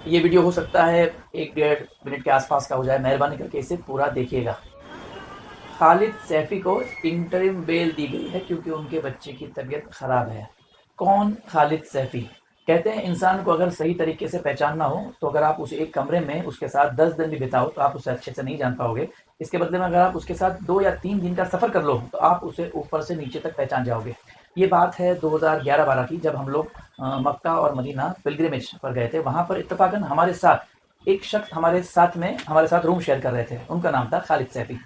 ये वीडियो हो सकता है 1-1.5 मिनट के आसपास का हो जाए, मेहरबानी करके इसे पूरा देखिएगा। खालिद सैफी को इंटरिम बेल दी गई है क्योंकि उनके बच्चे की तबीयत खराब है। कौन खालिद सैफी? कहते हैं इंसान को अगर सही तरीके से पहचानना हो तो अगर आप उसे एक कमरे में उसके साथ 10 दिन भी बिताओ तो आप उसे अच्छे से नहीं जान पाओगे। इसके बदले में अगर आप उसके साथ 2 या 3 दिन का सफ़र कर लो तो आप उसे ऊपर से नीचे तक पहचान जाओगे। ये बात है 2011-12 की, जब हम लोग मक्का और मदीना पिलग्रिमेज पर गए थे। वहाँ पर इत्तेफाकन हमारे साथ एक शख्स हमारे साथ रूम शेयर कर रहे थे। उनका नाम था खालिद सैफी।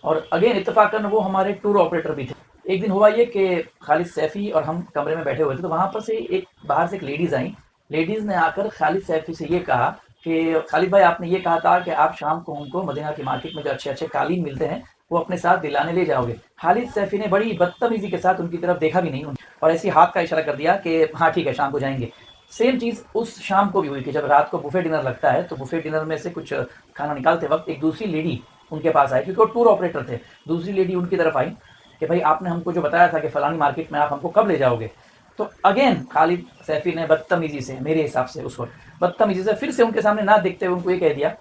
और अगेन इत्तेफाकन वो हमारे टूर ऑपरेटर भी थे। एक दिन हुआ ये कि खालिद सैफी और हम कमरे में बैठे हुए थे, तो वहाँ पर से एक बाहर से एक लेडीज़ आई। लेडीज़ ने आकर खालिद सैफी से ये कहा कि खालिद भाई, आपने ये कहा था कि आप शाम को उनको मदीना की मार्केट में जो अच्छे अच्छे कालीन मिलते हैं वो अपने साथ दिलाने ले जाओगे। खालिद सैफी ने बड़ी बदतमीजी के साथ उनकी तरफ देखा भी नहीं और ऐसे हाथ का इशारा कर दिया कि हाँ ठीक है, शाम को जाएंगे। सेम चीज़ उस शाम को भी हुई कि जब रात को बुफे डिनर लगता है तो बुफे डिनर में से कुछ खाना निकालते वक्त एक दूसरी लेडी उनके पास आई, क्योंकि वो टूर ऑपरेटर थे। दूसरी लेडी उनकी तरफ आई कि भाई आपने हमको जो बताया था कि फलानी मार्केट में आप हमको कब ले जाओगे। तो अगेन खालिद सैफी ने बदतमीजी से, मेरे हिसाब से उस वक्त बदतमीजी से फिर से उनके सामने ना देखते हुए उनको ये कह दिया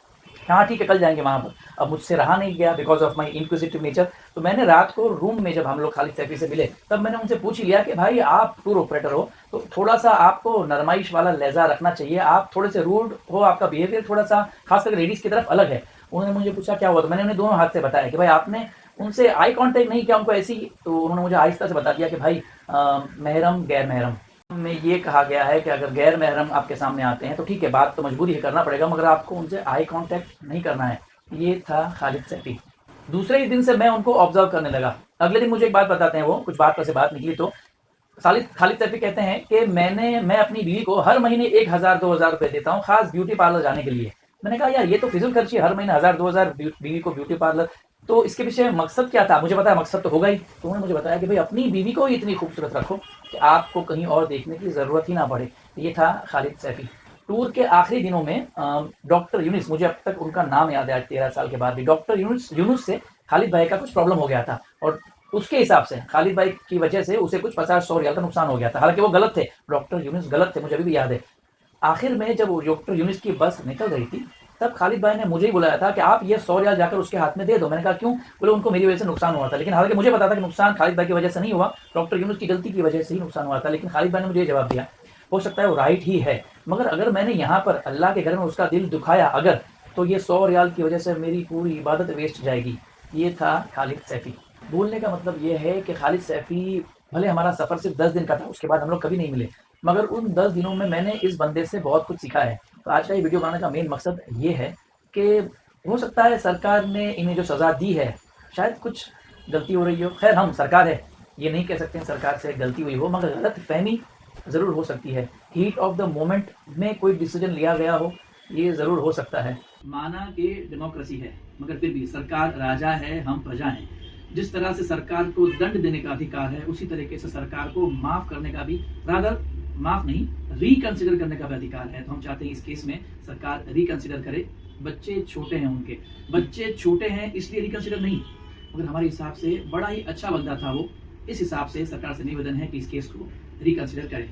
हाँ ठीक है, कल जाएंगे वहाँ पर। अब मुझसे रहा नहीं गया because of my inquisitive nature. तो मैंने रात को रूम में जब हम लोग खालिद सैफी से मिले तब मैंने उनसे पूछ ही लिया कि भाई आप टूर ऑपरेटर हो तो थोड़ा सा आपको नरमाइश वाला लहजा रखना चाहिए, आप थोड़े से रूड हो, आपका बिहेवियर थोड़ा सा खासकर लेडीज़ की तरफ अलग है। उन्होंने मुझे पूछा क्या हुआ, तो मैंने उन्हें दोनों हाथ से बताया कि भाई आपने उनसे आई कांटेक्ट नहीं किया उनको ऐसी। तो उन्होंने मुझे आहिस्ता से बता दिया कि भाई महरम गैर महरम में ये कहा गया है कि अगर गैर महरम आपके सामने आते हैं तो ठीक है, बात तो मजबूरी है, करना पड़ेगा, मगर आपको उनसे आई कांटेक्ट नहीं करना है। ये था खालिद सैफी। दूसरे ही दिन से मैं उनको ऑब्जर्व करने लगा। अगले दिन मुझे एक बात बताते हैं, वो कुछ बात पर से बात निकली तो खालिद खालिद सैफी कहते हैं कि मैं अपनी बीवी को हर महीने 1000-2000 रुपए देता हूँ खास ब्यूटी पार्लर जाने के लिए। मैंने कहा यार ये तो फिजूल खर्ची है, हर महीने 1000-2000 बीवी को ब्यूटी पार्लर। तो इसके पीछे मकसद क्या था? मुझे पता है मकसद तो होगा ही। तो उन्होंने मुझे बताया कि भाई अपनी बीवी को इतनी खूबसूरत रखो कि आपको कहीं और देखने की ज़रूरत ही ना पड़े। ये था खालिद सैफी। टूर के आखिरी दिनों में डॉक्टर यूनिस, मुझे अब तक उनका नाम याद है आज 13 साल के बाद भी, डॉक्टर यूनुस से खालिद भाई का कुछ प्रॉब्लम हो गया था और उसके हिसाब से खालिद भाई की वजह से उसे कुछ 50-100 रियाल का नुकसान हो गया था। हालांकि वो गलत थे, डॉक्टर यूनुस गलत थे, मुझे अभी भी याद है। आखिर में जब डॉक्टर यूनुस की बस निकल रही थी तब खालिद भाई ने मुझे ही बुलाया था कि आप ये 100 रियाल जाकर उसके हाथ में दे दो। मैंने कहा क्यों? बोले उनको मेरी वजह से नुकसान हुआ था। लेकिन हालांकि मुझे पता था कि नुकसान खालिद भाई की वजह से नहीं हुआ, डॉक्टर यूनुस की गलती की वजह से ही नुकसान हुआ था। लेकिन खालिद भाई ने मुझे ये जवाब दिया, हो सकता है वो राइट ही है, मगर अगर मैंने यहाँ पर अल्लाह के घर में उसका दिल दुखाया अगर, तो ये 100 रियाल की वजह से मेरी पूरी इबादत वेस्ट जाएगी। ये था खालिद सैफी। बोलने का मतलब ये है कि खालिद सैफी, भले हमारा सफ़र सिर्फ 10 दिन का था, उसके बाद हम लोग कभी नहीं मिले, मगर उन 10 दिनों में मैंने इस बंदे से बहुत कुछ सीखा है। तो आज का ये वीडियो बनाने का मेन मकसद ये है कि हो सकता है सरकार ने इन्हें जो सज़ा दी है शायद कुछ गलती हो रही हो। खैर हम सरकार है, ये नहीं कह सकते हैं सरकार से गलती हुई हो, मगर गलत फहमी ज़रूर हो सकती है। हीट ऑफ द मोमेंट में कोई डिसीजन लिया गया हो, ये ज़रूर हो सकता है। माना कि डेमोक्रेसी है, मगर फिर भी सरकार राजा है, हम प्रजा हैं। जिस तरह से सरकार को दंड देने का अधिकार है, उसी तरीके से सरकार को माफ करने का भी, रादर माफ नहीं, रिकंसिडर करने का भी अधिकार है। तो हम चाहते हैं इस केस में सरकार रिकंसिडर करे। बच्चे छोटे हैं, उनके बच्चे छोटे हैं इसलिए रिकंसिडर नहीं, मगर हमारे हिसाब से बड़ा ही अच्छा बंदा था वो। इस हिसाब से सरकार से निवेदन है कि इस केस को रिकंसिडर करें।